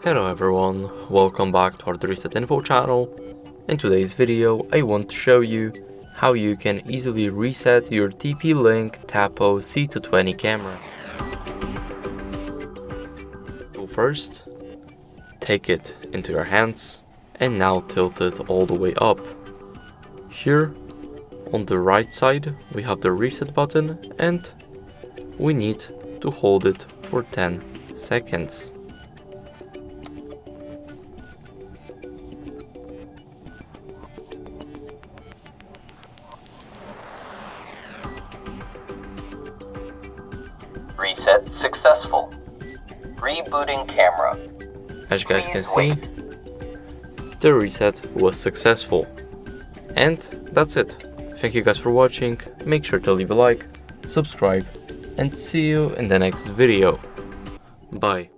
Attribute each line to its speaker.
Speaker 1: Hello everyone, welcome back to HardReset.Info channel. In today's video I want to show you how you can easily reset your TP-Link Tapo C220 camera. So first, take it into your hands and now tilt it all the way up. Here on the right side we have the reset button and we need to hold it for 10 seconds.
Speaker 2: Reset successful. Rebooting camera.
Speaker 1: As you guys can see, the reset was successful. And that's it. Thank you guys for watching. Make sure to leave a like, subscribe, and see you in the next video. Bye.